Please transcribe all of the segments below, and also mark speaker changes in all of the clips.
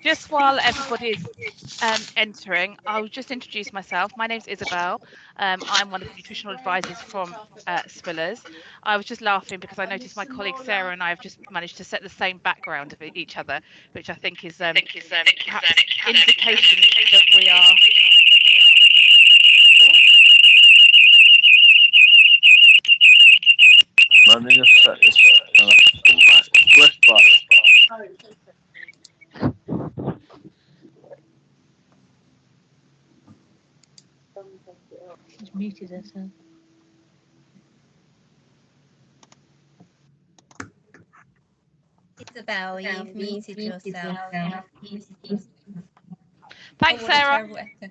Speaker 1: Just while everybody's entering, I'll just introduce myself. My name's Isabel. I'm one of the nutritional advisors from Spillers. I was just laughing because I noticed my colleague Sarah and I have just managed to set the same background of each other, which I think is perhaps indication that we are.
Speaker 2: Let me just set this
Speaker 3: She's muted herself.
Speaker 4: Isabel, you've muted yourself.
Speaker 1: Thanks, Sarah.
Speaker 4: Terrible echo.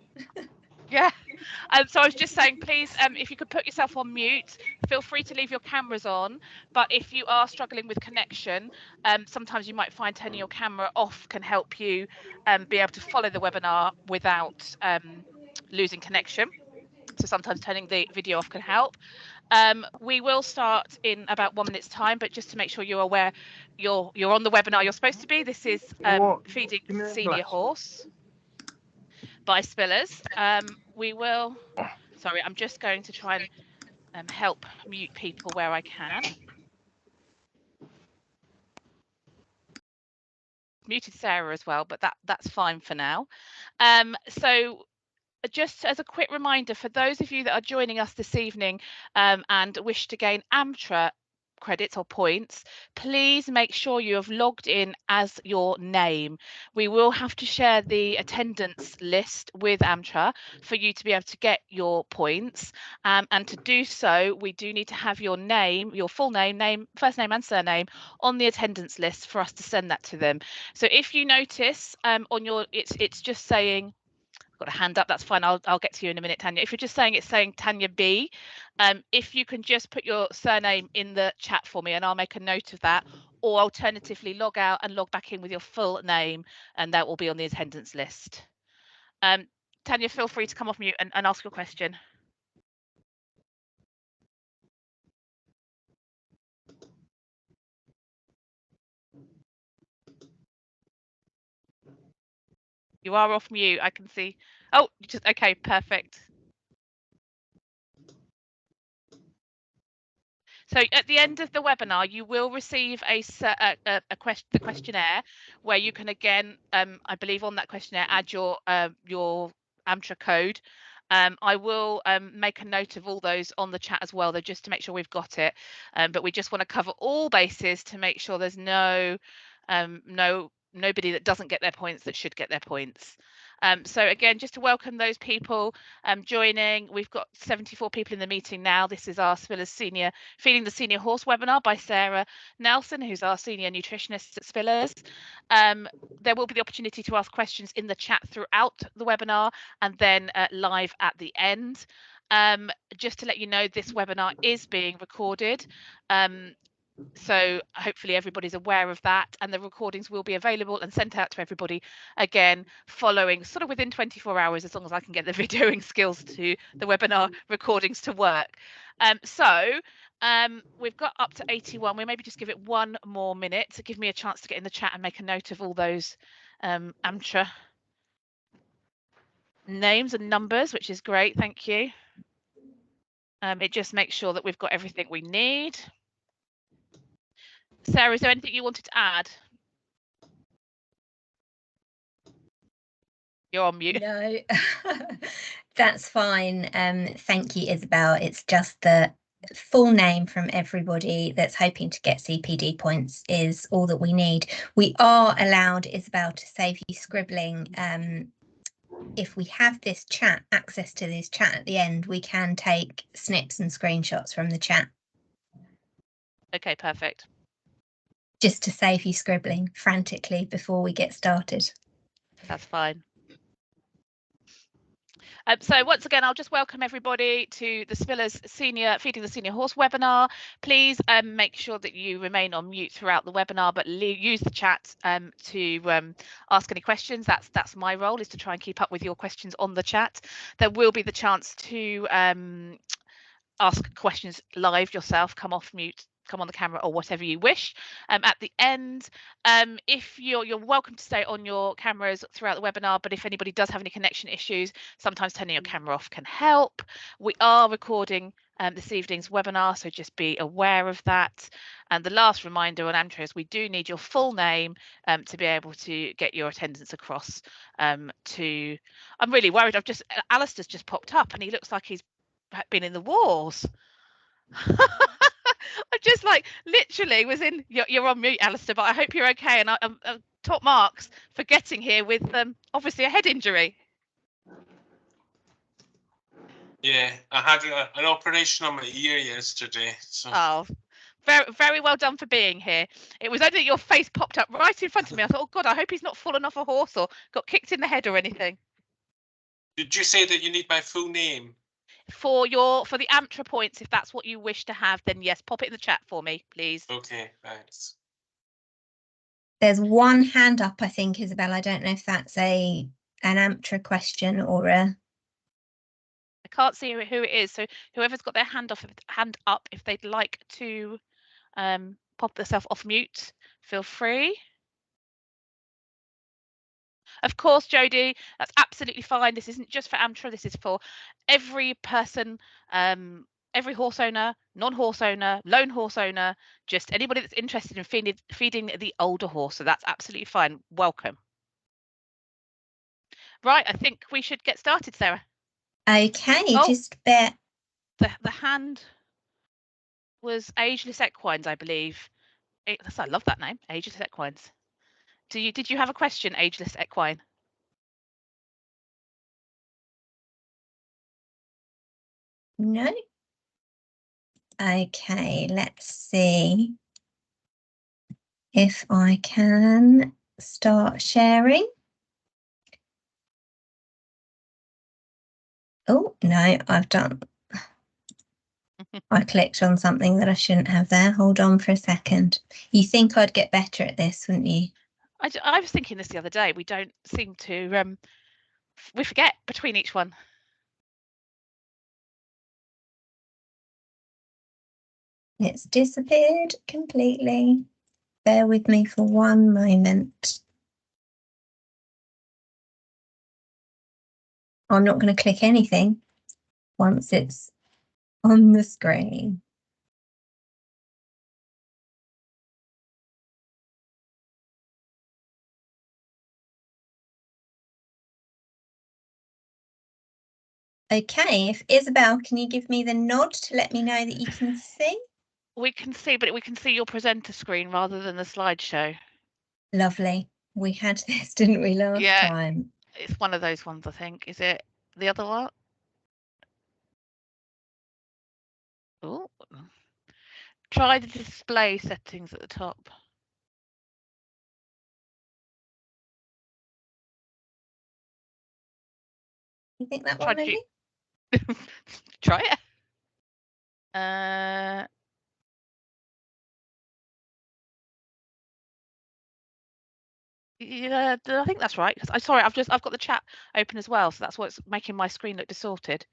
Speaker 1: Yeah. So I was just saying, please, if you could put yourself on mute, feel free to leave your cameras on. But if you are struggling with connection, sometimes you might find turning your camera off can help you be able to follow the webinar without losing connection. So sometimes turning the video off can help. We will start in about 1 minute's time, but just to make sure you're aware, you're on the webinar you're supposed to be. This is Feeding Senior Horse by Spillers. We will, sorry, I'm just going to try and help mute people where I can. Muted Sarah as well, but that's fine for now. So just as a quick reminder for those of you that are joining us this evening and wish to gain AMTRA credits or points, please make sure you have logged in as your name. We will have to share the attendance list with AMTRA for you to be able to get your points, and to do so we do need to have your name, your full name, first name and surname on the attendance list for us to send that to them. So if you notice on your it's just saying, got a hand up, that's fine, I'll get to you in a minute, Tanya. If you're just saying it's saying Tanya B, if you can just put your surname in the chat for me and I'll make a note of that, or alternatively log out and log back in with your full name and that will be on the attendance list. Tanya, feel free to come off mute and ask your question. You are off mute, I can see. Oh, just okay, perfect. So at the end of the webinar, you will receive the questionnaire where you can again, I believe on that questionnaire, add your AMTRA code. I will make a note of all those on the chat as well, though, just to make sure we've got it. But we just want to cover all bases to make sure there's nobody that doesn't get their points that should get their points. So again, just to welcome those people joining, we've got 74 people in the meeting now. This is our Spillers Senior Feeding the Senior Horse webinar by Sarah Nelson, who's our senior nutritionist at Spillers. There will be the opportunity to ask questions in the chat throughout the webinar and then live at the end. Just to let you know, this webinar is being recorded. So hopefully everybody's aware of that, and the recordings will be available and sent out to everybody again following sort of within 24 hours, as long as I can get the videoing skills to the webinar recordings to work. We've got up to 81. We maybe just give it 1 more minute to give me a chance to get in the chat and make a note of all those AMTRA names and numbers, which is great, thank you. It just makes sure that we've got everything we need. Sarah, is there anything you wanted to add? You're on mute.
Speaker 4: No, that's fine. Thank you, Isabel. It's just the full name from everybody that's hoping to get CPD points is all that we need. We are allowed, Isabel, to save you scribbling if we have this chat, access to this chat at the end, we can take snips and screenshots from the chat.
Speaker 1: Okay, perfect.
Speaker 4: Just to save you scribbling frantically before we get started.
Speaker 1: That's fine. So once again, I'll just welcome everybody to the Spillers Feeding the Senior Horse webinar. Please make sure that you remain on mute throughout the webinar, but use the chat to ask any questions. That's my role, is to try and keep up with your questions on the chat. There will be the chance to ask questions live yourself, come off mute, come on the camera, or whatever you wish. At the end, if you're welcome to stay on your cameras throughout the webinar, but if anybody does have any connection issues, sometimes turning your camera off can help. We are recording this evening's webinar, so just be aware of that. And the last reminder on AmTra is we do need your full name to be able to get your attendance across I'm really worried. Alistair's just popped up and he looks like he's been in the wars. I just like literally was in. You're on mute, Alistair, but I hope you're okay. And I'm top marks for getting here with obviously a head injury.
Speaker 3: Yeah, I had an operation on my ear yesterday. So.
Speaker 1: Oh, very, very well done for being here. It was only that your face popped up right in front of me. I thought, oh God, I hope he's not fallen off a horse or got kicked in the head or anything.
Speaker 3: Did you say that you need my full name?
Speaker 1: For the AmTra points, if that's what you wish to have, then yes, pop it in the chat for me, please.
Speaker 3: Okay, thanks.
Speaker 4: There's one hand up, I think, Isabel. I don't know if that's an AmTra question or a...
Speaker 1: I can't see who it is, so whoever's got their hand up, if they'd like to pop themselves off mute, feel free. Of course, Jodie, that's absolutely fine. This isn't just for AmTra, this is for every person, every horse owner, non-horse owner, lone horse owner, just anybody that's interested in feeding the older horse. So that's absolutely fine. Welcome. Right, I think we should get started, Sarah.
Speaker 4: Okay,
Speaker 1: Oh,
Speaker 4: just bear.
Speaker 1: The hand was Ageless Equines, I believe. I love that name, Ageless Equines. Did you have a question, Ageless Equine?
Speaker 4: No. Okay, let's see if I can start sharing. Oh, no, I've done. I clicked on something that I shouldn't have there. Hold on for a second. You think I'd get better at this, wouldn't you?
Speaker 1: I was thinking this the other day. We don't seem to, we forget between each one.
Speaker 4: It's disappeared completely. Bear with me for one moment. I'm not going to click anything once it's on the screen. Okay, if Isabel, can you give me the nod to let me know that you can see?
Speaker 1: We can see, but we can see your presenter screen rather than the slideshow.
Speaker 4: Lovely. We had this, didn't we, last time?
Speaker 1: It's one of those ones, I think. Is it the other one? Oh, try the display settings at the top.
Speaker 4: You think that one maybe?
Speaker 1: Try it. Yeah, I think that's right. I'm sorry, I've got the chat open as well, so that's what's making my screen look distorted.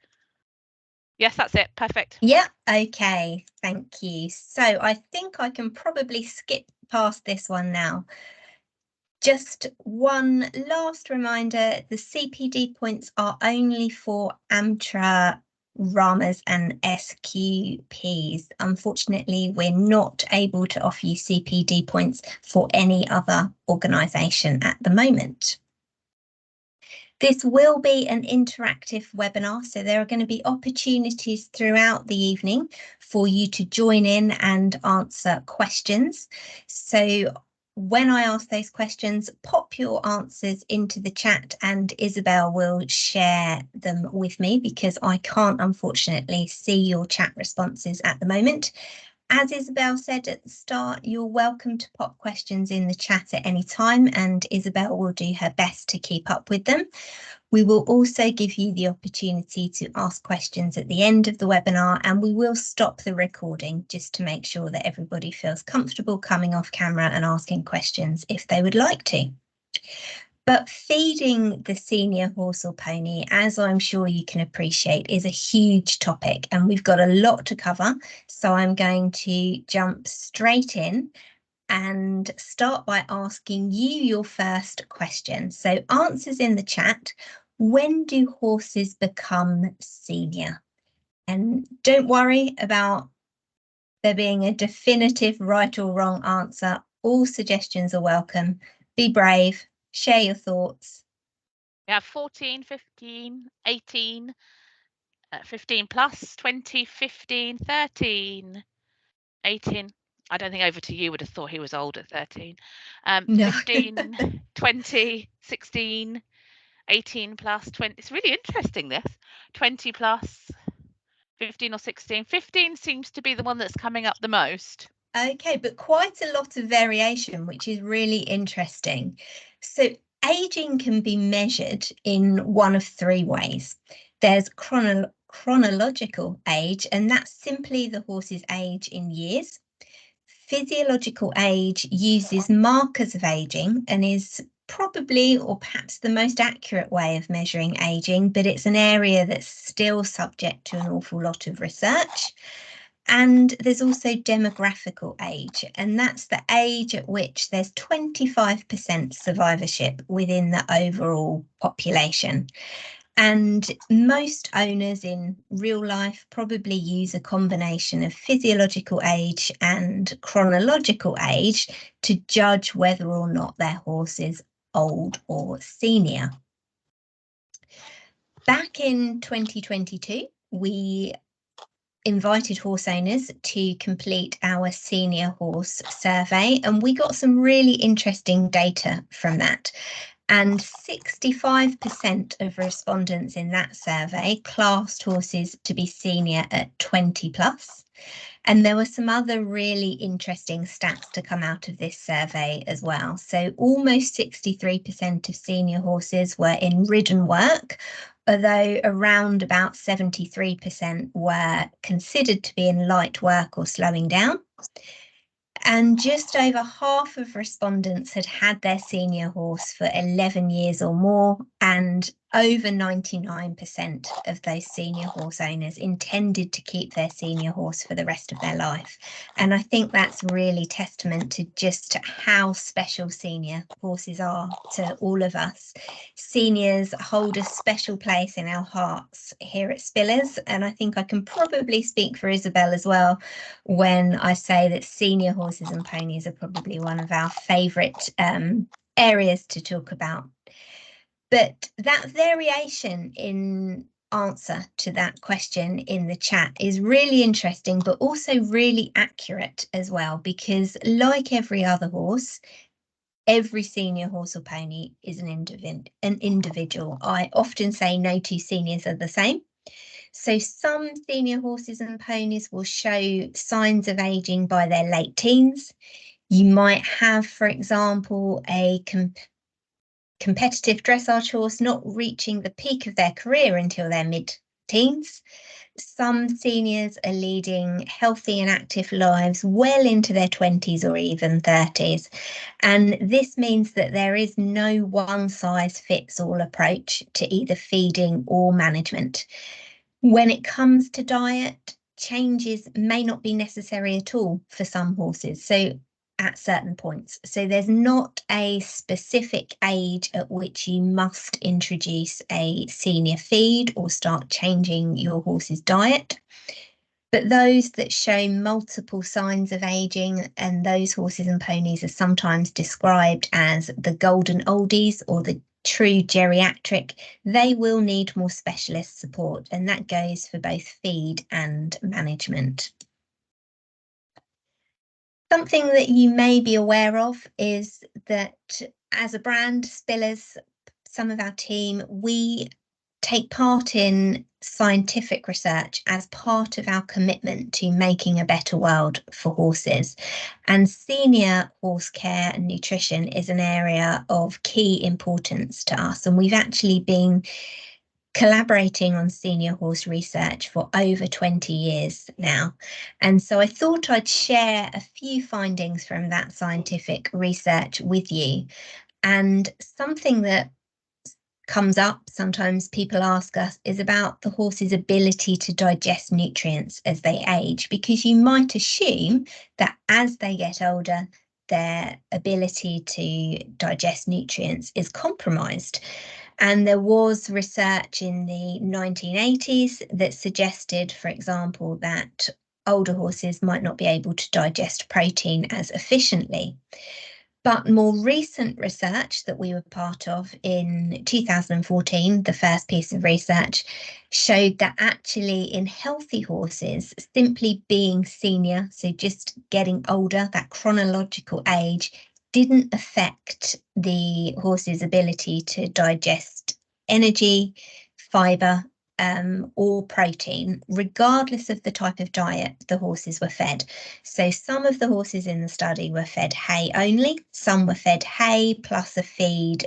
Speaker 1: Yes, that's it. Perfect.
Speaker 4: Yeah, okay, thank you. So I think I can probably skip past this one now. Just one last reminder, the CPD points are only for AmTra, RAMAs and SQPs. Unfortunately, we're not able to offer you CPD points for any other organisation at the moment. This will be an interactive webinar, so there are going to be opportunities throughout the evening for you to join in and answer questions. So when I ask those questions, pop your answers into the chat and Isabel will share them with me because I can't unfortunately see your chat responses at the moment. As Isabel said at the start, you're welcome to pop questions in the chat at any time and Isabel will do her best to keep up with them. We will also give you the opportunity to ask questions at the end of the webinar and we will stop the recording just to make sure that everybody feels comfortable coming off camera and asking questions if they would like to. But feeding the senior horse or pony, as I'm sure you can appreciate, is a huge topic and we've got a lot to cover. So I'm going to jump straight in and start by asking you your first question. So answers in the chat. When do horses become senior? And don't worry about there being a definitive right or wrong answer. All suggestions are welcome. Be brave, share your thoughts.
Speaker 1: We have 14, 15, 18, 15 plus, 20, 15, 13, 18. I don't think over to you would have thought he was old at 13.
Speaker 4: No.
Speaker 1: 15, 20, 16, 18 plus, 20. It's really interesting, this. 20 plus, 15 or 16. 15 seems to be the one that's coming up the most.
Speaker 4: Okay, but quite a lot of variation, which is really interesting. So aging can be measured in one of three ways. There's chronological age, and that's simply the horse's age in years. Physiological age uses markers of aging and is probably or perhaps the most accurate way of measuring aging, but it's an area that's still subject to an awful lot of research. And there's also demographical age, and that's the age at which there's 25% survivorship within the overall population. And most owners in real life probably use a combination of physiological age and chronological age to judge whether or not their horse is old or senior. Back in 2022, we invited horse owners to complete our senior horse survey and we got some really interesting data from that. And 65% of respondents in that survey classed horses to be senior at 20 plus. And there were some other really interesting stats to come out of this survey as well. So almost 63% of senior horses were in ridden work, although around about 73% were considered to be in light work or slowing down. And just over half of respondents had had their senior horse for 11 years or more, and over 99% of those senior horse owners intended to keep their senior horse for the rest of their life. And I think that's really testament to just how special senior horses are to all of us. Seniors hold a special place in our hearts here at Spillers, and I think I can probably speak for Isabel as well when I say that senior horses and ponies are probably one of our favourite areas to talk about. But that variation in answer to that question in the chat is really interesting, but also really accurate as well, because like every other horse, every senior horse or pony is an individual. I often say no two seniors are the same. So some senior horses and ponies will show signs of aging by their late teens. You might have, for example, a competitive dressage horse not reaching the peak of their career until their mid-teens. Some seniors are leading healthy and active lives well into their 20s or even 30s. And this means that there is no one-size-fits-all approach to either feeding or management. When it comes to diet, changes may not be necessary at all for some horses. So at certain points. So there's not a specific age at which you must introduce a senior feed or start changing your horse's diet. But those that show multiple signs of aging, and those horses and ponies are sometimes described as the golden oldies or the true geriatric, they will need more specialist support, and that goes for both feed and management. Something that you may be aware of is that as a brand, Spillers, some of our team, we take part in scientific research as part of our commitment to making a better world for horses. And senior horse care and nutrition is an area of key importance to us. And we've actually been collaborating on senior horse research for over 20 years now. And so I thought I'd share a few findings from that scientific research with you. And something that comes up, sometimes people ask us, is about the horse's ability to digest nutrients as they age, because you might assume that as they get older, their ability to digest nutrients is compromised. And there was research in the 1980s that suggested, for example, that older horses might not be able to digest protein as efficiently. But more recent research that we were part of in 2014, the first piece of research, showed that actually in healthy horses, simply being senior, so just getting older, that chronological age, didn't affect the horse's ability to digest energy, fibre, or protein, regardless of the type of diet the horses were fed. So some of the horses in the study were fed hay only, some were fed hay plus a feed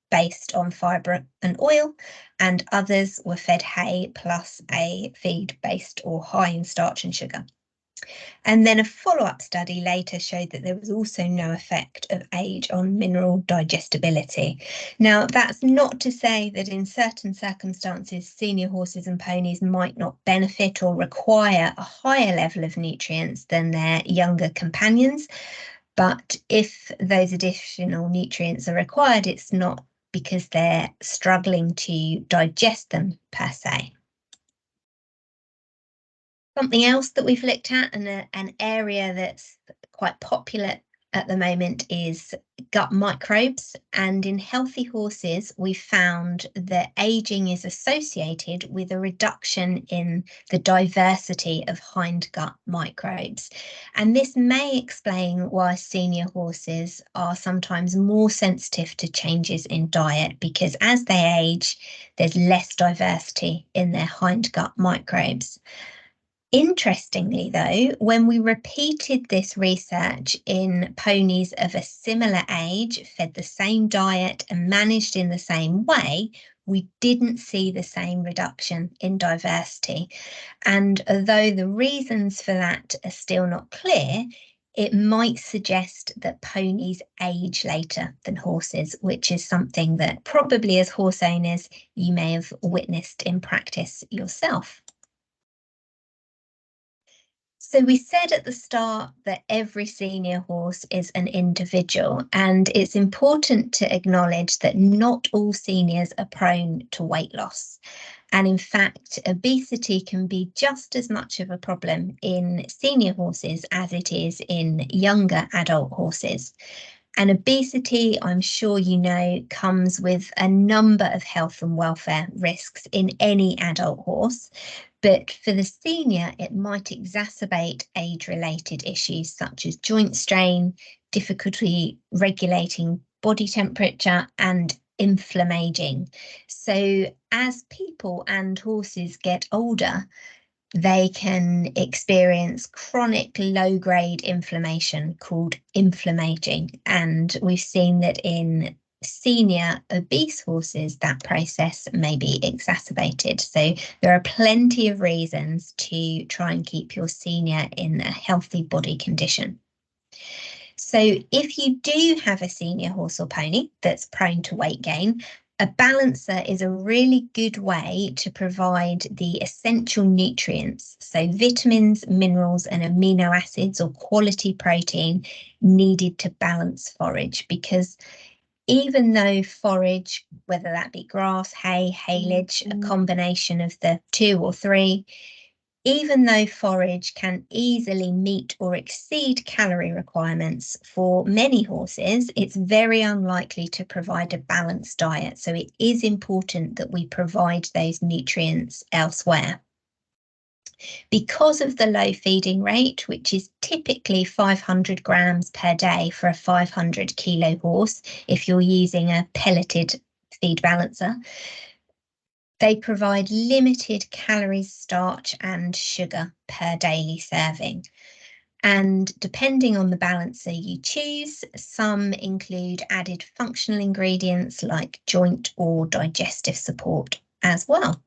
Speaker 4: based on fibre and oil, and others were fed hay plus a feed based or high in starch and sugar. And then a follow-up study later showed that there was also no effect of age on mineral digestibility. Now, that's not to say that in certain circumstances, senior horses and ponies might not benefit or require a higher level of nutrients than their younger companions. But if those additional nutrients are required, it's not because they're struggling to digest them per se. Something else that we've looked at, and an area that's quite popular at the moment, is gut microbes. And in healthy horses, we found that aging is associated with a reduction in the diversity of hindgut microbes. And this may explain why senior horses are sometimes more sensitive to changes in diet, because as they age, there's less diversity in their hindgut microbes. Interestingly, though, when we repeated this research in ponies of a similar age, fed the same diet and managed in the same way, we didn't see the same reduction in diversity. And although the reasons for that are still not clear, it might suggest that ponies age later than horses, which is something that probably as horse owners you may have witnessed in practice yourself. So we said at the start that every senior horse is an individual, and it's important to acknowledge that not all seniors are prone to weight loss. And in fact, obesity can be just as much of a problem in senior horses as it is in younger adult horses. And obesity, I'm sure you know, comes with a number of health and welfare risks in any adult horse. But for the senior, it might exacerbate age-related issues such as joint strain, difficulty regulating body temperature, and inflammaging. So as people and horses get older, they can experience chronic low-grade inflammation called inflammaging. And we've seen that in senior obese horses, that process may be exacerbated. So there are plenty of reasons to try and keep your senior in a healthy body condition. So if you do have a senior horse or pony that's prone to weight gain, a balancer is a really good way to provide the essential nutrients, so vitamins, minerals, and amino acids or quality protein needed to balance forage, because even though forage, whether that be grass, hay, haylage, a combination of the two or three, even though forage can easily meet or exceed calorie requirements for many horses, it's very unlikely to provide a balanced diet. So it is important that we provide those nutrients elsewhere. Because of the low feeding rate, which is typically 500 grams per day for a 500 kilo horse, if you're using a pelleted feed balancer, they provide limited calories, starch and sugar per daily serving. And depending on the balancer you choose, some include added functional ingredients like joint or digestive support as well.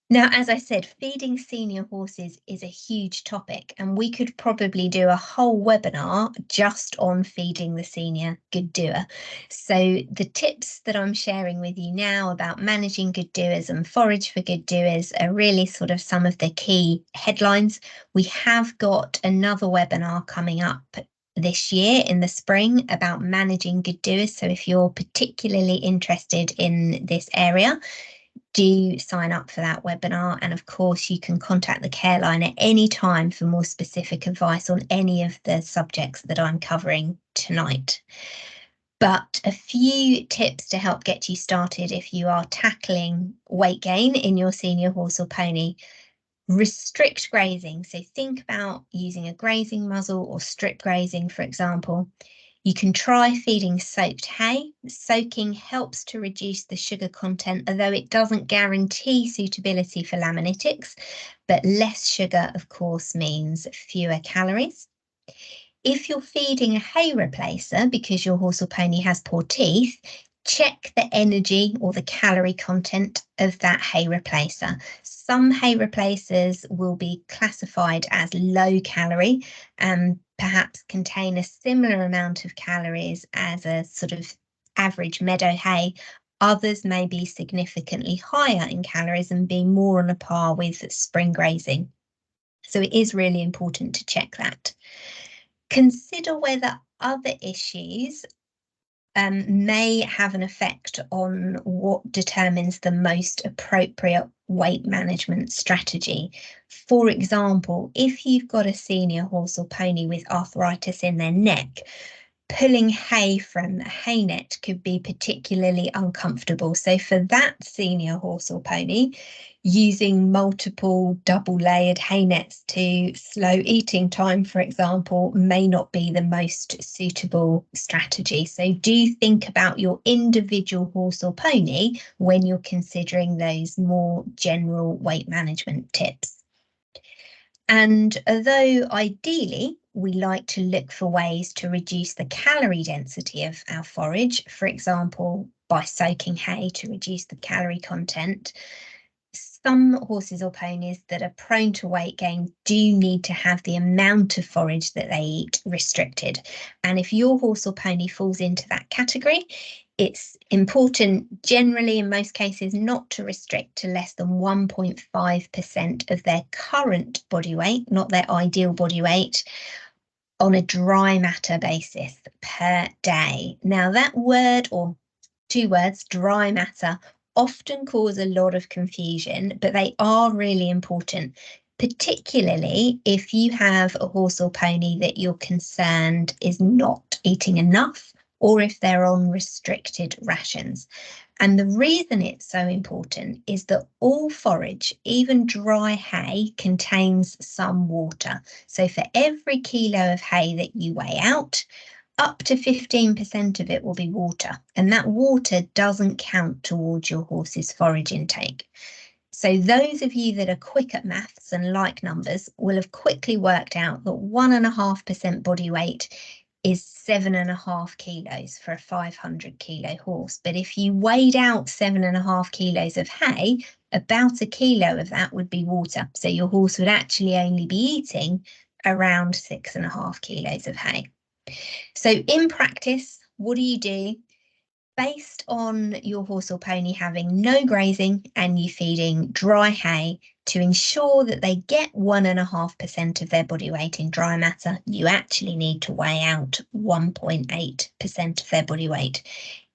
Speaker 4: Now, as I said, feeding senior horses is a huge topic, and we could probably do a whole webinar just on feeding the senior good doer. So the tips that I'm sharing with you now about managing good doers and forage for good doers are really sort of some of the key headlines. We have got another webinar coming up this year in the spring about managing good doers. So if you're particularly interested in this area, do sign up for that webinar. And of course, you can contact the care line at any time for more specific advice on any of the subjects that I'm covering tonight. But a few tips to help get you started if you are tackling weight gain in your senior horse or pony. Restrict grazing. So think about using a grazing muzzle or strip grazing, for example. You can try feeding soaked hay. Soaking helps to reduce the sugar content, although it doesn't guarantee suitability for laminitis, but less sugar, of course, means fewer calories. If you're feeding a hay replacer because your horse or pony has poor teeth, check the energy or the calorie content of that hay replacer. Some hay replacers will be classified as low calorie and perhaps contain a similar amount of calories as a sort of average meadow hay. Others may be significantly higher in calories and be more on a par with spring grazing. So it is really important to check that. Consider whether other issues may have an effect on what determines the most appropriate weight management strategy. For example, if you've got a senior horse or pony with arthritis in their neck, pulling hay from a hay net could be particularly uncomfortable. So for that senior horse or pony, using multiple double layered hay nets to slow eating time, for example, may not be the most suitable strategy. So do think about your individual horse or pony when you're considering those more general weight management tips. And although ideally we like to look for ways to reduce the calorie density of our forage, for example, by soaking hay to reduce the calorie content, some horses or ponies that are prone to weight gain do need to have the amount of forage that they eat restricted. And if your horse or pony falls into that category, it's important generally in most cases not to restrict to less than 1.5% of their current body weight, not their ideal body weight, on a dry matter basis per day. Now that word, or two words, dry matter, often cause a lot of confusion, but they are really important, particularly if you have a horse or pony that you're concerned is not eating enough, or if they're on restricted rations. And the reason it's so important is that all forage, even dry hay, contains some water. So for every kilo of hay that you weigh out, up to 15% of it will be water, and that water doesn't count towards your horse's forage intake. So those of you that are quick at maths and like numbers will have quickly worked out that 1.5% body weight is 7.5 kilos for a 500 kilo horse. But if you weighed out 7.5 kilos of hay, about a kilo of that would be water. So your horse would actually only be eating around 6.5 kilos of hay. So in practice, what do? Based on your horse or pony having no grazing and you feeding dry hay, to ensure that they get 1.5% of their body weight in dry matter, you actually need to weigh out 1.8% of their body weight.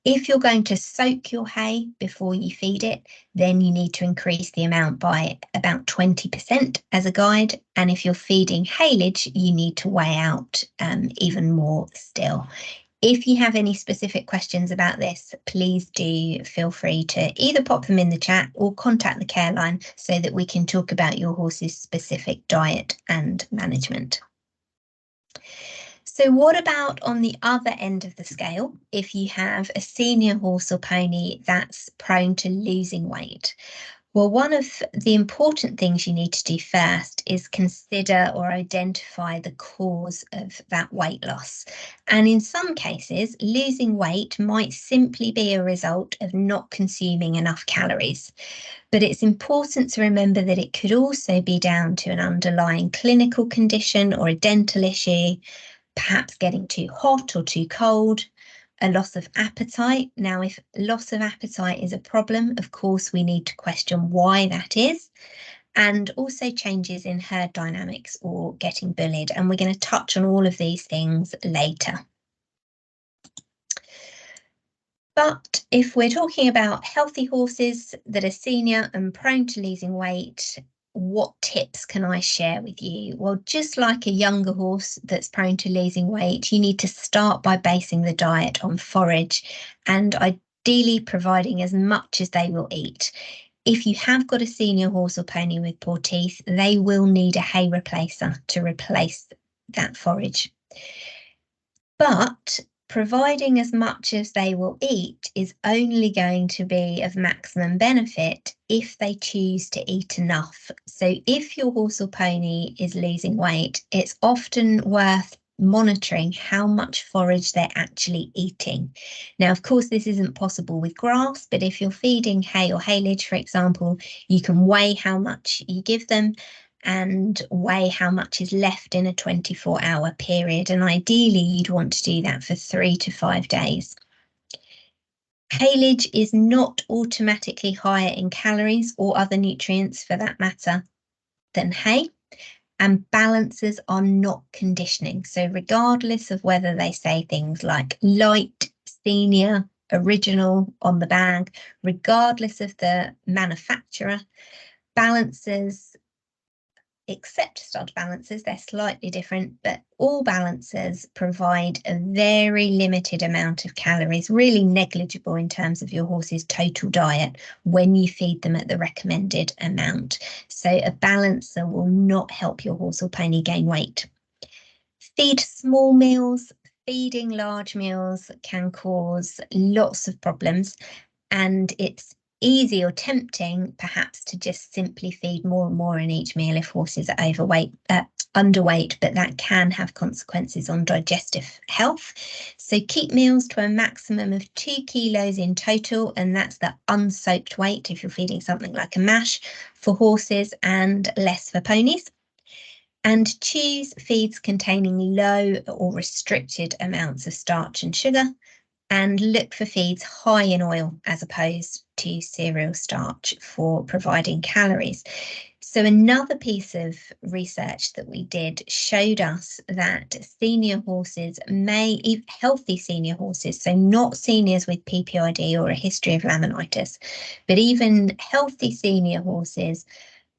Speaker 4: If you're going to soak your hay before you feed it, then you need to increase the amount by about 20% as a guide. And if you're feeding haylage, you need to weigh out even more still. If you have any specific questions about this, please do feel free to either pop them in the chat or contact the care line so that we can talk about your horse's specific diet and management. So what about on the other end of the scale, if you have a senior horse or pony that's prone to losing weight? Well, one of the important things you need to do first is consider or identify the cause of that weight loss. And in some cases, losing weight might simply be a result of not consuming enough calories. But it's important to remember that it could also be down to an underlying clinical condition or a dental issue, perhaps getting too hot or too cold, a loss of appetite. Now, if loss of appetite is a problem, of course, we need to question why that is, and also changes in herd dynamics or getting bullied. And we're going to touch on all of these things later. But if we're talking about healthy horses that are senior and prone to losing weight, what tips can I share with you? Well, just like a younger horse that's prone to losing weight, you need to start by basing the diet on forage and ideally providing as much as they will eat. If you have got a senior horse or pony with poor teeth, they will need a hay replacer to replace that forage. But providing as much as they will eat is only going to be of maximum benefit if they choose to eat enough. So if your horse or pony is losing weight, it's often worth monitoring how much forage they're actually eating. Now, of course, this isn't possible with grass, but if you're feeding hay or haylage, for example, you can weigh how much you give them and weigh how much is left in a 24-hour period. And ideally, you'd want to do that for 3 to 5 days. Haylage is not automatically higher in calories or other nutrients for that matter than hay, and balancers are not conditioning. So regardless of whether they say things like light, senior, original on the bag, regardless of the manufacturer, balancers, except stud balancers, they're slightly different, but all balancers provide a very limited amount of calories, really negligible in terms of your horse's total diet when you feed them at the recommended amount. So a balancer will not help your horse or pony gain weight. Feed small meals. Feeding large meals can cause lots of problems, and it's easy or tempting perhaps to just simply feed more and more in each meal if horses are underweight, but that can have consequences on digestive health. So keep meals to a maximum of 2 kilos in total, and that's the unsoaked weight if you're feeding something like a mash for horses and less for ponies. And choose feeds containing low or restricted amounts of starch and sugar, and look for feeds high in oil as opposed to cereal starch for providing calories. So another piece of research that we did showed us that senior horses healthy senior horses, so not seniors with PPID or a history of laminitis, but even healthy senior horses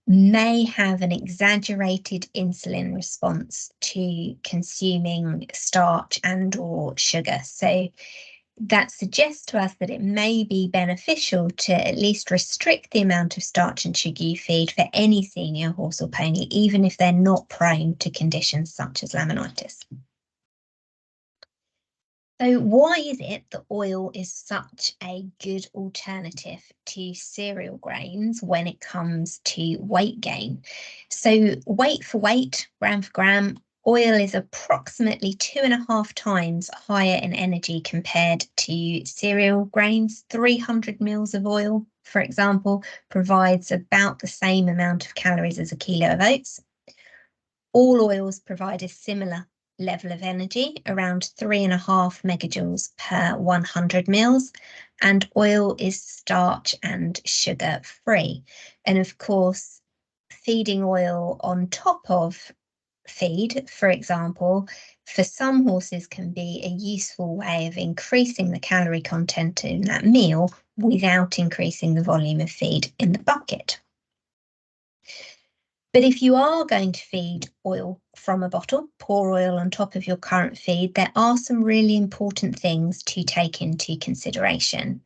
Speaker 4: may have an exaggerated insulin response to consuming starch and or sugar. So that suggests to us that it may be beneficial to at least restrict the amount of starch and sugar you feed for any senior horse or pony, even if they're not prone to conditions such as laminitis. So why is it that oil is such a good alternative to cereal grains when it comes to weight gain? So weight for weight, gram for gram, oil is approximately 2.5 times higher in energy compared to cereal grains. 300 mils of oil, for example, provides about the same amount of calories as a kilo of oats. All oils provide a similar level of energy, around 3.5 megajoules per 100 mils, and oil is starch and sugar free. And of course, feeding oil on top of feed, for example, for some horses can be a useful way of increasing the calorie content in that meal without increasing the volume of feed in the bucket. But if you are going to feed oil from a bottle, pour oil on top of your current feed, there are some really important things to take into consideration.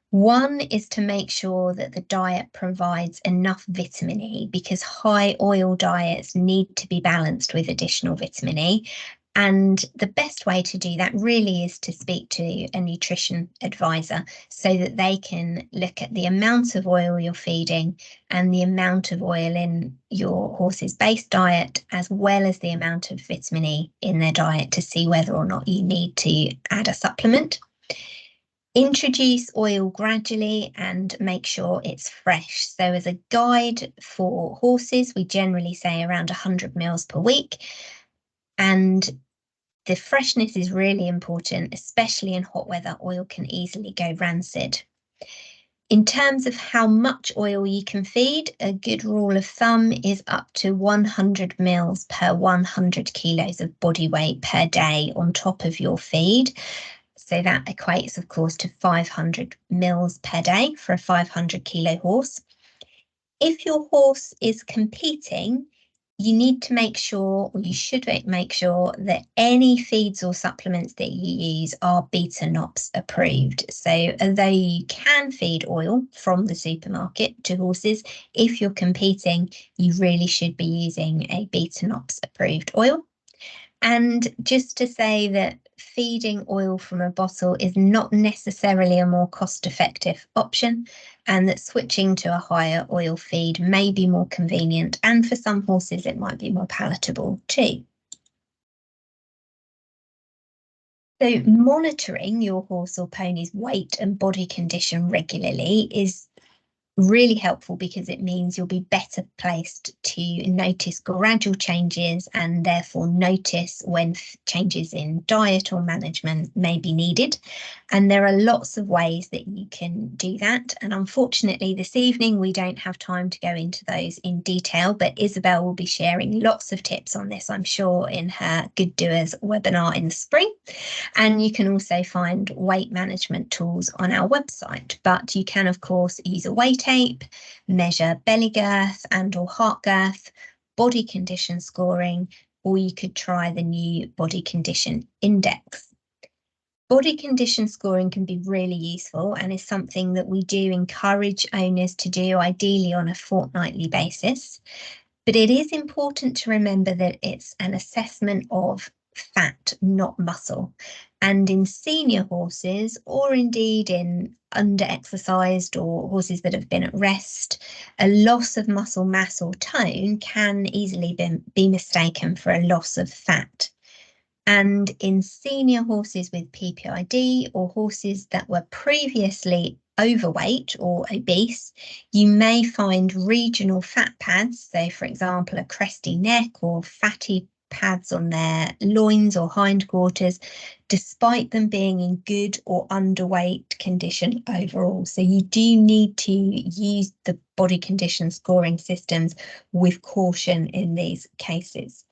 Speaker 4: One is to make sure that the diet provides enough vitamin E, because high oil diets need to be balanced with additional vitamin E. And the best way to do that really is to speak to a nutrition advisor so that they can look at the amount of oil you're feeding and the amount of oil in your horse's base diet, as well as the amount of vitamin E in their diet, to see whether or not you need to add a supplement. Introduce oil gradually and make sure it's fresh. So as a guide for horses, we generally say around 100 mils per week. And the freshness is really important, especially in hot weather. Oil can easily go rancid. In terms of how much oil you can feed, a good rule of thumb is up to 100 mils per 100 kilos of body weight per day on top of your feed. So that equates, of course, to 500 mils per day for a 500 kilo horse. If your horse is competing, you need to make sure, or you should make sure, that any feeds or supplements that you use are beta-NOPS approved. So although you can feed oil from the supermarket to horses, if you're competing, you really should be using a beta-NOPS approved oil. And just to say that feeding oil from a bottle is not necessarily a more cost-effective option, and that switching to a higher oil feed may be more convenient, and for some horses it might be more palatable too. So monitoring your horse or pony's weight and body condition regularly is really helpful, because it means you'll be better placed to notice gradual changes and therefore notice when changes in diet or management may be needed. And there are lots of ways that you can do that. And unfortunately, this evening, we don't have time to go into those in detail, but Isabel will be sharing lots of tips on this, I'm sure, in her Good Doers webinar in the spring. And you can also find weight management tools on our website, but you can, of course, use a weigh tape, measure belly girth and or heart girth, body condition scoring, or you could try the new body condition index. Body condition scoring can be really useful and is something that we do encourage owners to do, ideally on a fortnightly basis. But it is important to remember that it's an assessment of fat, not muscle. And in senior horses, or indeed in under-exercised or horses that have been at rest, a loss of muscle mass or tone can easily be mistaken for a loss of fat. And in senior horses with PPID, or horses that were previously overweight or obese, you may find regional fat pads, so for example a cresty neck or fatty pads on their loins or hindquarters, despite them being in good or underweight condition overall. So you do need to use the body condition scoring systems with caution in these cases.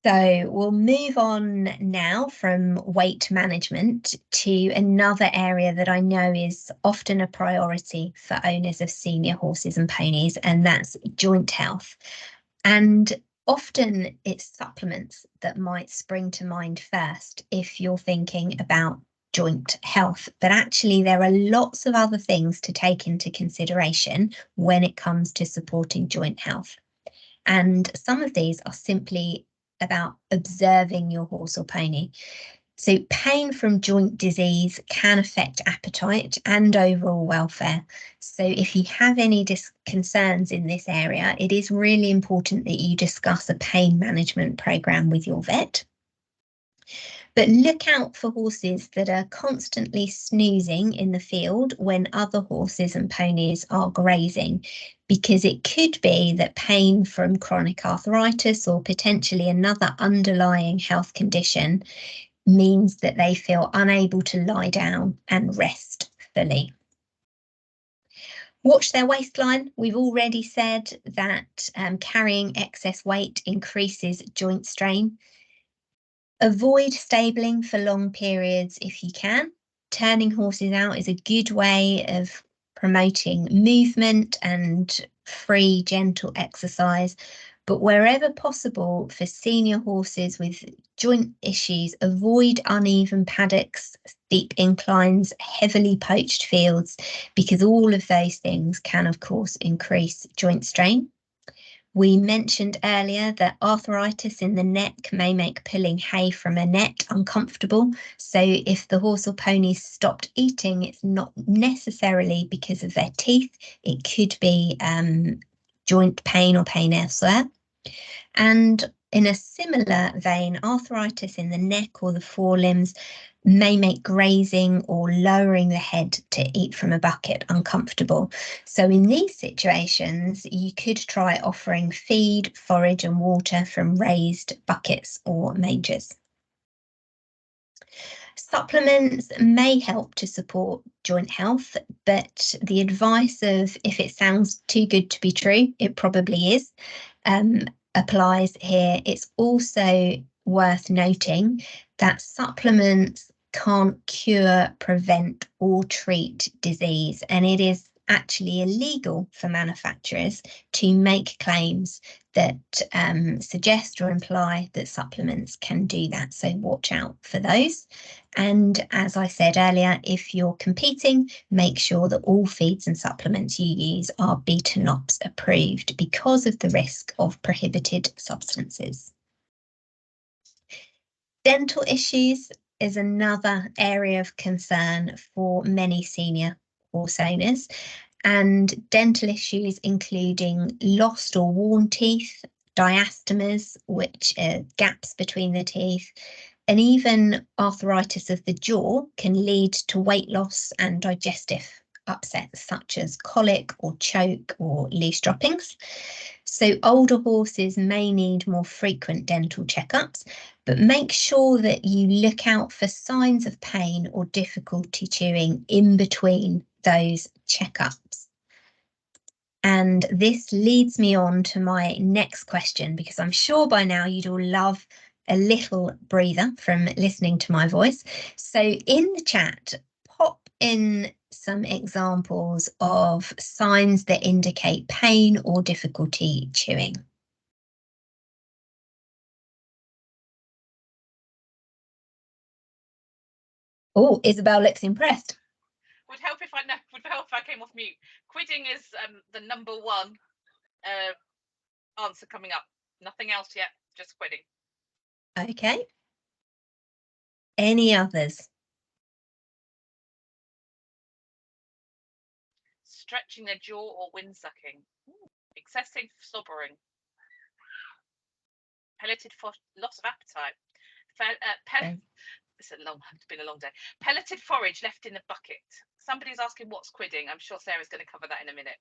Speaker 4: So we'll move on now from weight management to another area that I know is often a priority for owners of senior horses and ponies, and that's joint health. And often it's supplements that might spring to mind first if you're thinking about joint health, but actually there are lots of other things to take into consideration when it comes to supporting joint health. And some of these are simply about observing your horse or pony. So pain from joint disease can affect appetite and overall welfare. So if you have any concerns in this area, it is really important that you discuss a pain management program with your vet. But look out for horses that are constantly snoozing in the field when other horses and ponies are grazing, because it could be that pain from chronic arthritis or potentially another underlying health condition means that they feel unable to lie down and rest fully. Watch their waistline. We've already said that carrying excess weight increases joint strain. Avoid stabling for long periods if you can. Turning horses out is a good way of promoting movement and free, gentle exercise. But wherever possible, for senior horses with joint issues, avoid uneven paddocks, steep inclines, heavily poached fields, because all of those things can, of course, increase joint strain. We mentioned earlier that arthritis in the neck may make pulling hay from a net uncomfortable. So if the horse or pony stopped eating, it's not necessarily because of their teeth. It could be joint pain or pain elsewhere. And in a similar vein, arthritis in the neck or the forelimbs may make grazing or lowering the head to eat from a bucket uncomfortable. So in these situations, you could try offering feed, forage and water from raised buckets or mangers. Supplements may help to support joint health, but the advice of if it sounds too good to be true, it probably is, applies here. It's also worth noting that supplements can't cure, prevent or treat disease, and it is actually illegal for manufacturers to make claims that suggest or imply that supplements can do that. So watch out for those. And as I said earlier, if you're competing, make sure that all feeds and supplements you use are beta-NOPS approved because of the risk of prohibited substances. Dental issues is another area of concern for many senior horse owners, and dental issues including lost or worn teeth, diastemas, which are gaps between the teeth, and even arthritis of the jaw can lead to weight loss and digestive upsets such as colic or choke or loose droppings. So older horses may need more frequent dental checkups, but make sure that you look out for signs of pain or difficulty chewing in between those checkups. And this leads me on to my next question, because I'm sure by now you'd all love a little breather from listening to my voice. So in the chat, pop in some examples of signs that indicate pain or difficulty chewing. Oh, Isabel looks impressed.
Speaker 1: Would help if I came off mute. Quidding is the number one answer coming up. Nothing else yet, just quidding.
Speaker 4: Okay. Any others?
Speaker 1: Stretching their jaw or wind sucking. Excessive slobbering. Pelleted for loss of appetite. It's been a long day. Pelleted forage left in the bucket. Somebody's asking what's quidding. I'm sure Sarah's going to cover that in a minute.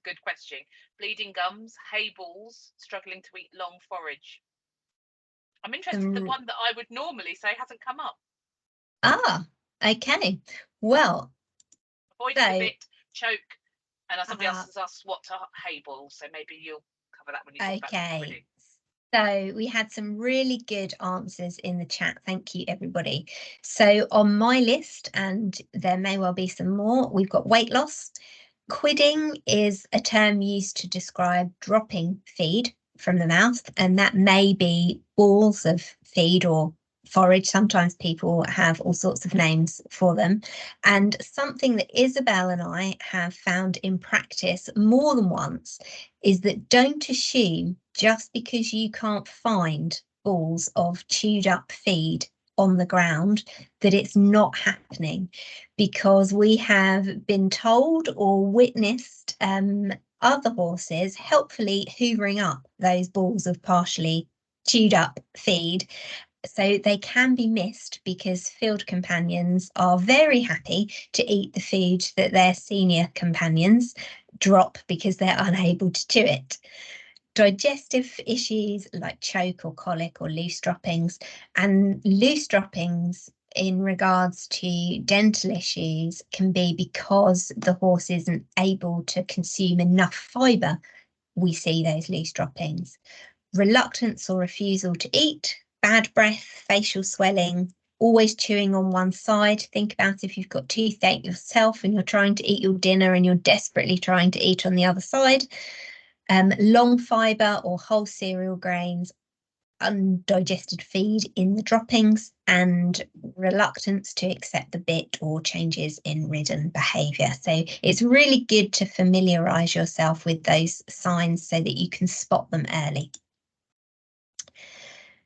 Speaker 1: Good question. Bleeding gums, hay balls, struggling to eat long forage. I'm interested in the one that I would normally say hasn't come up.
Speaker 4: Ah, okay. Well,
Speaker 1: avoiding a bit, choke, and somebody else has asked what's a hay ball, so maybe you'll cover that when you talk about quidding.
Speaker 4: So we had some really good answers in the chat. Thank you, everybody. So on my list, and there may well be some more, we've got weight loss. Quidding is a term used to describe dropping feed from the mouth, and that may be balls of feed or forage. Sometimes people have all sorts of names for them. And something that Isabel and I have found in practice more than once is that don't assume just because you can't find balls of chewed up feed on the ground that it's not happening, because we have been told or witnessed other horses helpfully hoovering up those balls of partially chewed up feed. So they can be missed because field companions are very happy to eat the food that their senior companions drop because they're unable to chew it. Digestive issues like choke or colic or loose droppings, and loose droppings in regards to dental issues can be because the horse isn't able to consume enough fibre. We see those loose droppings. Reluctance or refusal to eat, bad breath, facial swelling, always chewing on one side. Think about if you've got toothache yourself and you're trying to eat your dinner and you're desperately trying to eat on the other side. Long fibre or whole cereal grains, undigested feed in the droppings, and reluctance to accept the bit or changes in ridden behaviour. So it's really good to familiarise yourself with those signs so that you can spot them early.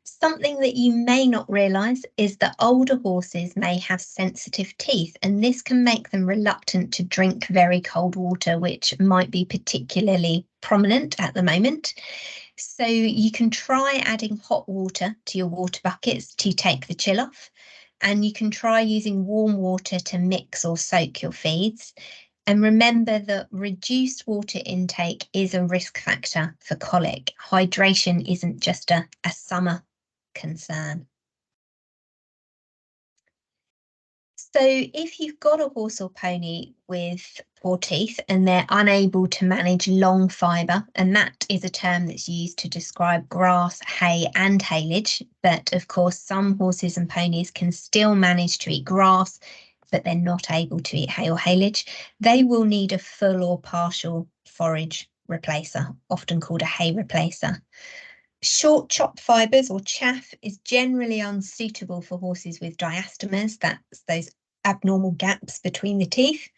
Speaker 4: Something that you may not realise is that older horses may have sensitive teeth, and this can make them reluctant to drink very cold water, which might be particularly prominent at the moment. So you can try adding hot water to your water buckets to take the chill off, and you can try using warm water to mix or soak your feeds. And remember that reduced water intake is a risk factor for colic. Hydration isn't just a summer concern. So if you've got a horse or pony with poor teeth and they're unable to manage long fibre, and that is a term that's used to describe grass, hay and haylage, but of course some horses and ponies can still manage to eat grass, but they're not able to eat hay or haylage, they will need a full or partial forage replacer, often called a hay replacer. Short chop fibres or chaff is generally unsuitable for horses with diastemas, that's those abnormal gaps between the teeth.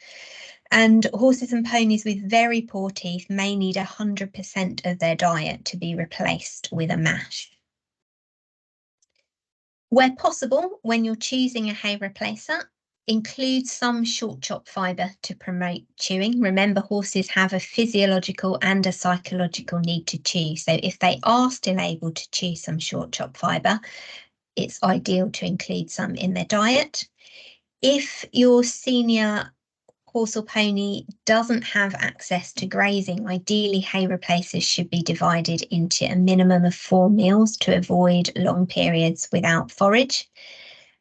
Speaker 4: And horses and ponies with very poor teeth may need 100% of their diet to be replaced with a mash. Where possible, when you're choosing a hay replacer, include some short chop fibre to promote chewing. Remember, horses have a physiological and a psychological need to chew. So if they are still able to chew some short chop fibre, it's ideal to include some in their diet. If your senior horse or pony doesn't have access to grazing, ideally hay replacers should be divided into a minimum of 4 meals to avoid long periods without forage.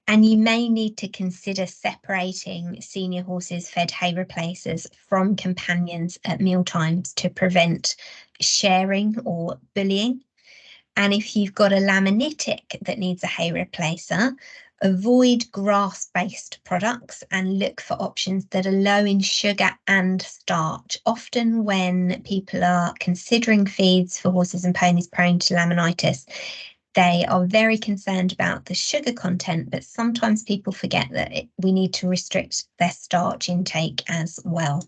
Speaker 4: And you may need to consider separating senior horses fed hay replacers from companions at meal times to prevent sharing or bullying. And if you've got a laminitic that needs a hay replacer, avoid grass-based products and look for options that are low in sugar and starch. Often when people are considering feeds for horses and ponies prone to laminitis, they are very concerned about the sugar content, but sometimes people forget that we need to restrict their starch intake as well.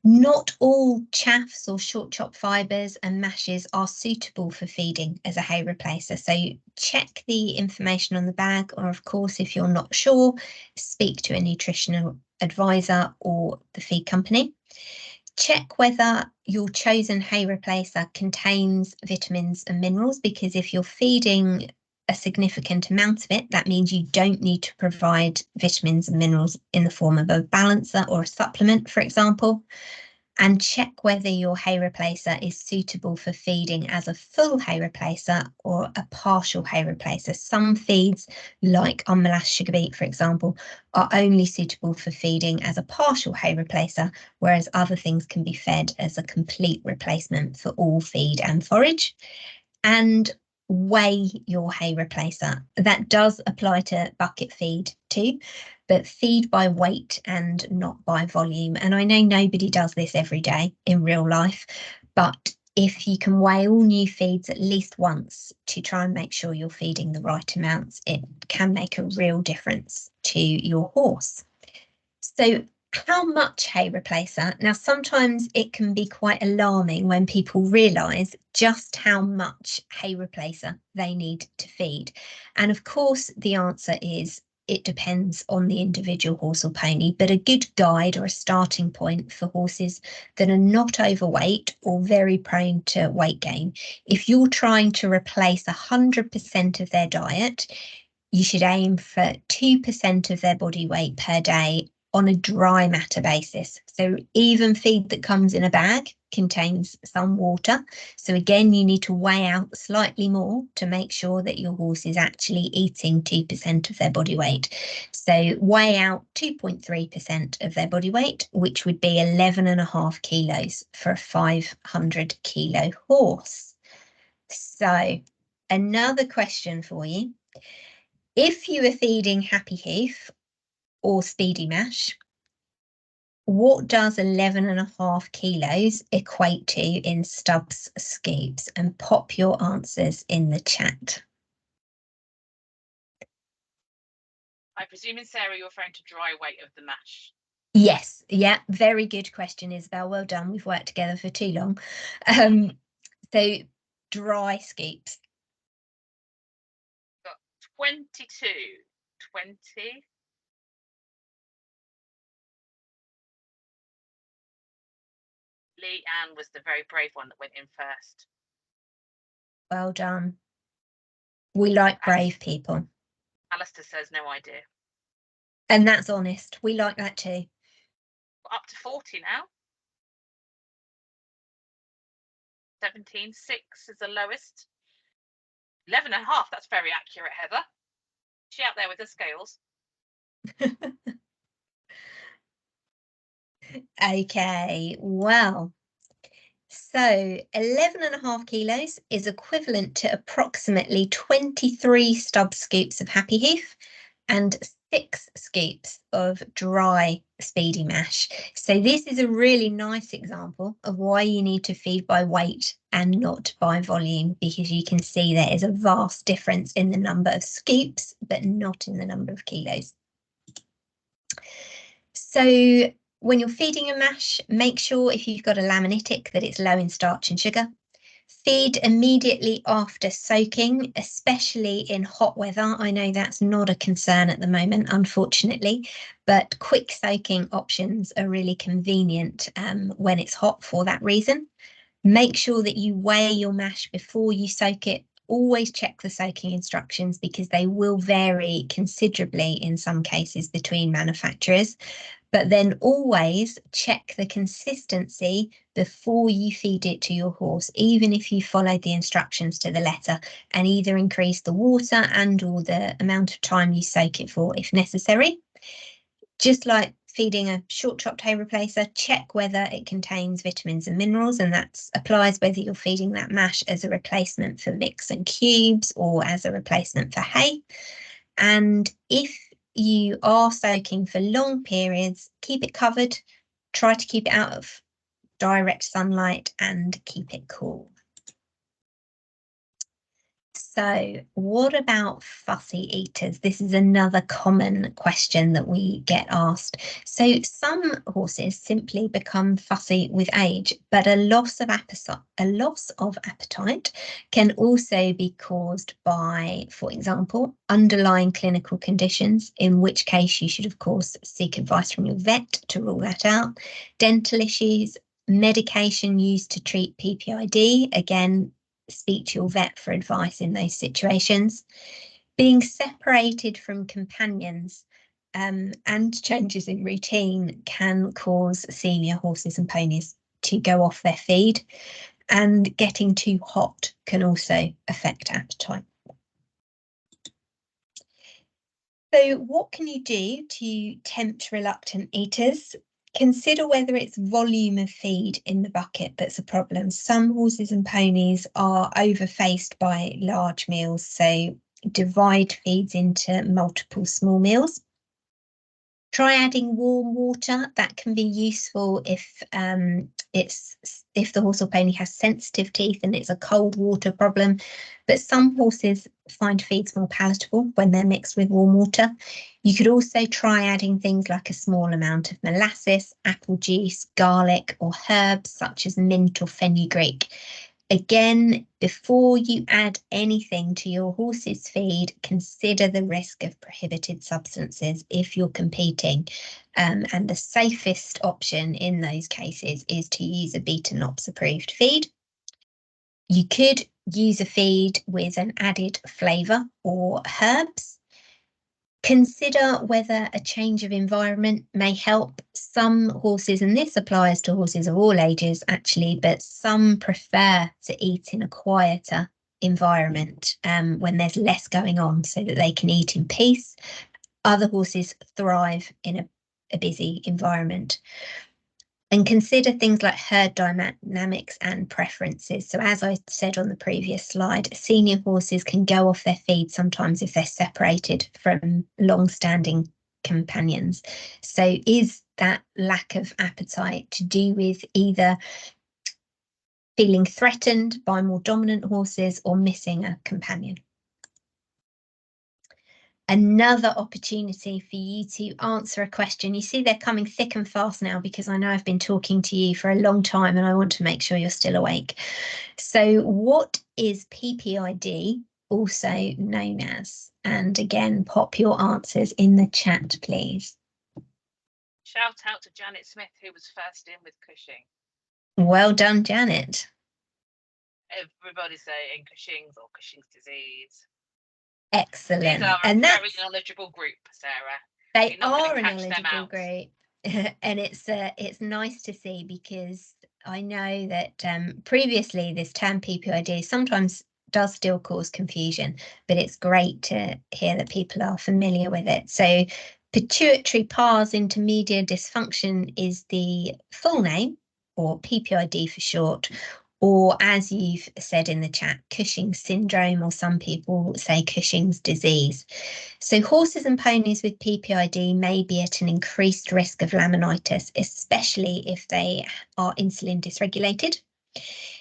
Speaker 4: Not all chaffs or short chop fibres and mashes are suitable for feeding as a hay replacer, so check the information on the bag, or of course, if you're not sure, speak to a nutritional advisor or the feed company. Check whether your chosen hay replacer contains vitamins and minerals, because if you're feeding a significant amount of it, that means you don't need to provide vitamins and minerals in the form of a balancer or a supplement, for example. And check whether your hay replacer is suitable for feeding as a full hay replacer or a partial hay replacer. Some feeds, like unmolasses sugar beet, for example, are only suitable for feeding as a partial hay replacer, whereas other things can be fed as a complete replacement for all feed and forage. And weigh your hay replacer. That does apply to bucket feed too, but feed by weight and not by volume. And I know nobody does this every day in real life, but if you can weigh all new feeds at least once to try and make sure you're feeding the right amounts, it can make a real difference to your horse. So how much hay replacer? Now, sometimes it can be quite alarming when people realise just how much hay replacer they need to feed. And of course, the answer is it depends on the individual horse or pony, but a good guide or a starting point for horses that are not overweight or very prone to weight gain. If you're trying to replace 100% of their diet, you should aim for 2% of their body weight per day on a dry matter basis. So even feed that comes in a bag contains some water. So again, you need to weigh out slightly more to make sure that your horse is actually eating 2% of their body weight. So weigh out 2.3% of their body weight, which would be 11.5 kilos for a 500 kilo horse. So another question for you. If you were feeding Happy Hoof or Speedy Mash, what does 11.5 kilos equate to in stubs scoops? And pop your answers in the chat.
Speaker 1: I presume, Sarah, you're referring to dry weight of the mash.
Speaker 4: Yes, yeah, very good question, Isabel. Well done. We've worked together for too long. So dry scoops.
Speaker 1: Got 22. 20. Lee Ann was the very brave one that went in first.
Speaker 4: Well done. We like brave people.
Speaker 1: Alistair says no idea.
Speaker 4: And that's honest. We like that too.
Speaker 1: We're up to 40 now. 17.6 is the lowest. 11.5, that's very accurate, Heather. She out there with the scales.
Speaker 4: Okay, well, so 11.5 kilos is equivalent to approximately 23 stub scoops of happy hoof and 6 scoops of dry speedy mash. So this is a really nice example of why you need to feed by weight and not by volume, because you can see there is a vast difference in the number of scoops, but not in the number of kilos. So when you're feeding a mash, make sure if you've got a laminitic that it's low in starch and sugar. Feed immediately after soaking, especially in hot weather. I know that's not a concern at the moment, unfortunately, but quick soaking options are really convenient when it's hot for that reason. Make sure that you weigh your mash before you soak it. Always check the soaking instructions because they will vary considerably in some cases between manufacturers. But then always check the consistency before you feed it to your horse, even if you followed the instructions to the letter, and either increase the water and or the amount of time you soak it for if necessary. Just like feeding a short chopped hay replacer, check whether it contains vitamins and minerals, and that applies whether you're feeding that mash as a replacement for mix and cubes or as a replacement for hay. And if you are soaking for long periods, keep it covered, try to keep it out of direct sunlight and keep it cool. So what about fussy eaters? This is another common question that we get asked. So some horses simply become fussy with age, but a loss of appetite can also be caused by, for example, underlying clinical conditions, in which case you should, of course, seek advice from your vet to rule that out. Dental issues, medication used to treat PPID, again, speak to your vet for advice in those situations. Being separated from companions and changes in routine can cause senior horses and ponies to go off their feed, and getting too hot can also affect appetite. So what can you do to tempt reluctant eaters? Consider whether it's volume of feed in the bucket that's a problem. Some horses and ponies are overfaced by large meals, so divide feeds into multiple small meals. Try adding warm water. That can be useful if the horse or pony has sensitive teeth and it's a cold water problem. But some horses find feeds more palatable when they're mixed with warm water. You could also try adding things like a small amount of molasses, apple juice, garlic, or herbs such as mint or fenugreek. Again, before you add anything to your horse's feed, consider the risk of prohibited substances if you're competing. And the safest option in those cases is to use a Beta-Nops approved feed. You could use a feed with an added flavour or herbs. Consider whether a change of environment may help. Some horses, and this applies to horses of all ages actually, but some prefer to eat in a quieter environment when there's less going on so that they can eat in peace. Other horses thrive in a busy environment. And consider things like herd dynamics and preferences. So as I said on the previous slide, senior horses can go off their feed sometimes if they're separated from long-standing companions. So is that lack of appetite to do with either feeling threatened by more dominant horses or missing a companion. Another opportunity for you to answer a question. You see they're coming thick and fast now because I know I've been talking to you for a long time and I want to make sure you're still awake. So what is PPID also known as? And again, pop your answers in the chat, please.
Speaker 1: Shout out to Janet Smith, who was first in with Cushing.
Speaker 4: Well done, Janet.
Speaker 1: Everybody saying Cushing's or Cushing's disease.
Speaker 4: Excellent.
Speaker 1: These are a very knowledgeable group, Sarah.
Speaker 4: They are a knowledgeable group. And it's nice to see, because I know that previously this term PPID sometimes does still cause confusion, but it's great to hear that people are familiar with it. So pituitary pars intermedia dysfunction is the full name, or PPID for short, or as you've said in the chat, Cushing's syndrome, or some people say Cushing's disease. So horses and ponies with PPID may be at an increased risk of laminitis, especially if they are insulin dysregulated.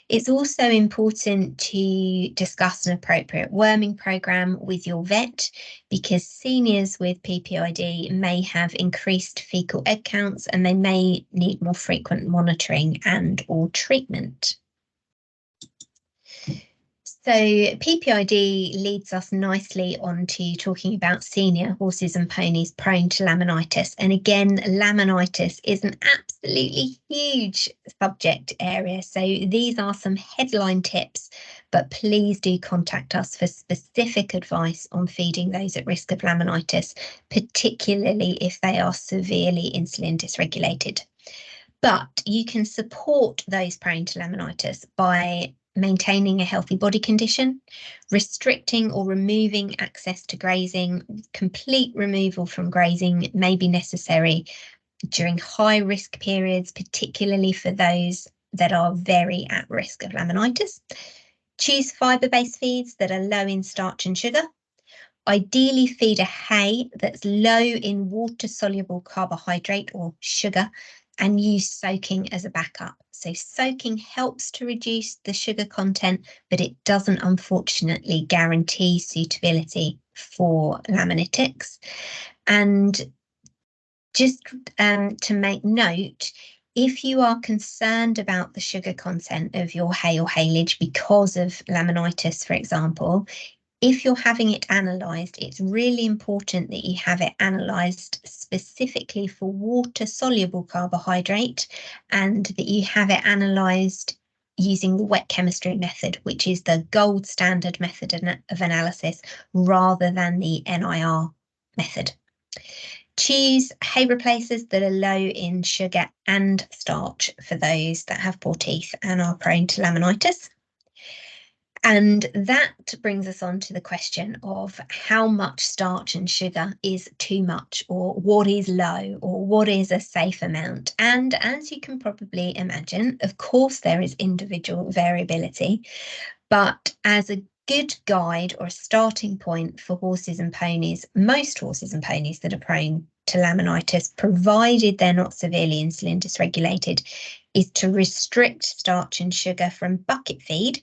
Speaker 4: It's also important to discuss an appropriate worming programme with your vet, because seniors with PPID may have increased fecal egg counts and they may need more frequent monitoring and or treatment. So PPID leads us nicely on to talking about senior horses and ponies prone to laminitis. And again, laminitis is an absolutely huge subject area. So these are some headline tips, but please do contact us for specific advice on feeding those at risk of laminitis, particularly if they are severely insulin dysregulated. But you can support those prone to laminitis by maintaining a healthy body condition, restricting or removing access to grazing. Complete removal from grazing may be necessary during high risk periods, particularly for those that are very at risk of laminitis. Choose fibre-based feeds that are low in starch and sugar. Ideally feed a hay that's low in water-soluble carbohydrate or sugar, and use soaking as a backup. So soaking helps to reduce the sugar content, but it doesn't unfortunately guarantee suitability for laminitics. And just to make note, if you are concerned about the sugar content of your hay or haylage because of laminitis, for example, if you're having it analysed, it's really important that you have it analysed specifically for water-soluble carbohydrate, and that you have it analysed using the wet chemistry method, which is the gold standard method of analysis, rather than the NIR method. Choose hay replacers that are low in sugar and starch for those that have poor teeth and are prone to laminitis. And that brings us on to the question of how much starch and sugar is too much, or what is low, or what is a safe amount. And as you can probably imagine, of course, there is individual variability, but as a good guide or a starting point for horses and ponies, most horses and ponies that are prone to laminitis, provided they're not severely insulin dysregulated, is to restrict starch and sugar from bucket feed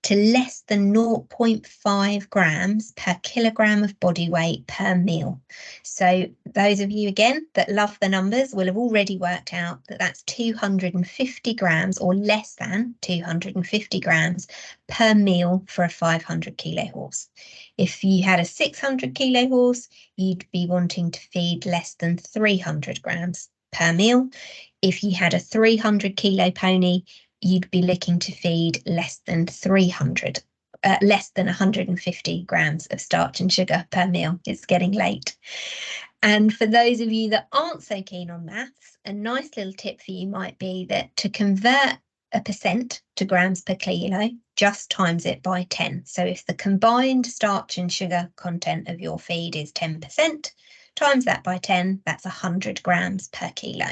Speaker 4: to less than 0.5 grams per kilogram of body weight per meal. So those of you, again, that love the numbers will have already worked out that that's 250 grams, or less than 250 grams per meal for a 500 kilo horse. If you had a 600 kilo horse, you'd be wanting to feed less than 300 grams per meal. If you had a 300 kilo pony, you'd be looking to feed less than 150 grams of starch and sugar per meal. It's getting late. And for those of you that aren't so keen on maths, a nice little tip for you might be that to convert a percent to grams per kilo, just times it by 10. So if the combined starch and sugar content of your feed is 10%, times that by 10, that's 100 grams per kilo.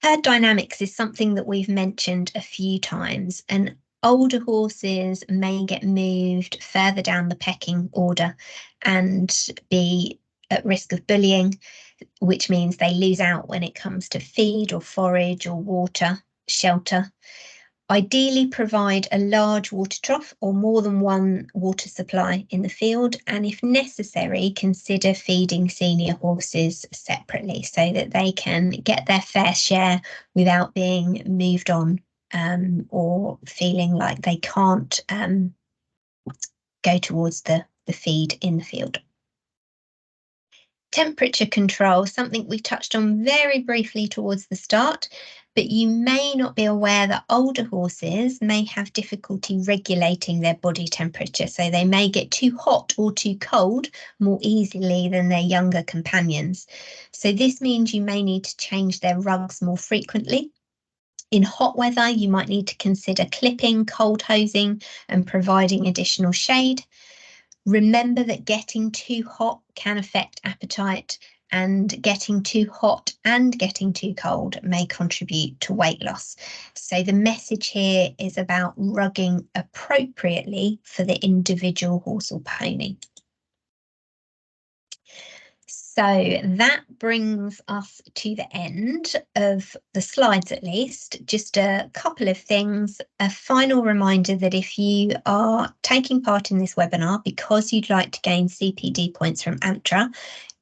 Speaker 4: Herd dynamics is something that we've mentioned a few times, and older horses may get moved further down the pecking order and be at risk of bullying, which means they lose out when it comes to feed or forage or water, shelter. Ideally, provide a large water trough or more than one water supply in the field, and if necessary, consider feeding senior horses separately so that they can get their fair share without being moved on or feeling like they can't go towards the feed in the field. Temperature control, something we touched on very briefly towards the start, but you may not be aware that older horses may have difficulty regulating their body temperature, so they may get too hot or too cold more easily than their younger companions. So this means you may need to change their rugs more frequently. In hot weather, you might need to consider clipping, cold hosing, and providing additional shade. Remember that getting too hot can affect appetite, and getting too hot and getting too cold may contribute to weight loss. So the message here is about rugging appropriately for the individual horse or pony. So that brings us to the end of the slides, at least. Just a couple of things. A final reminder that if you are taking part in this webinar because you'd like to gain CPD points from AMTRA,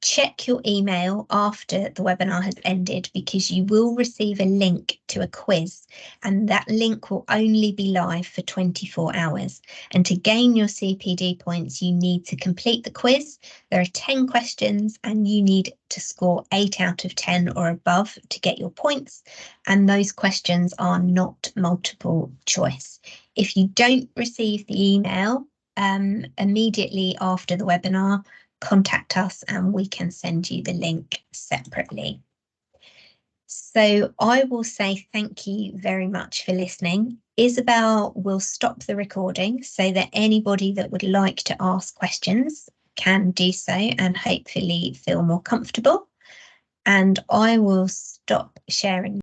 Speaker 4: check your email after the webinar has ended, because you will receive a link to a quiz, and that link will only be live for 24 hours. And to gain your CPD points, you need to complete the quiz. There are 10 questions and you need to score 8 out of 10 or above to get your points. And those questions are not multiple choice. If you don't receive the email immediately after the webinar, contact us and we can send you the link separately. So I will say thank you very much for listening. Isabel will stop the recording so that anybody that would like to ask questions can do so and hopefully feel more comfortable. And I will stop sharing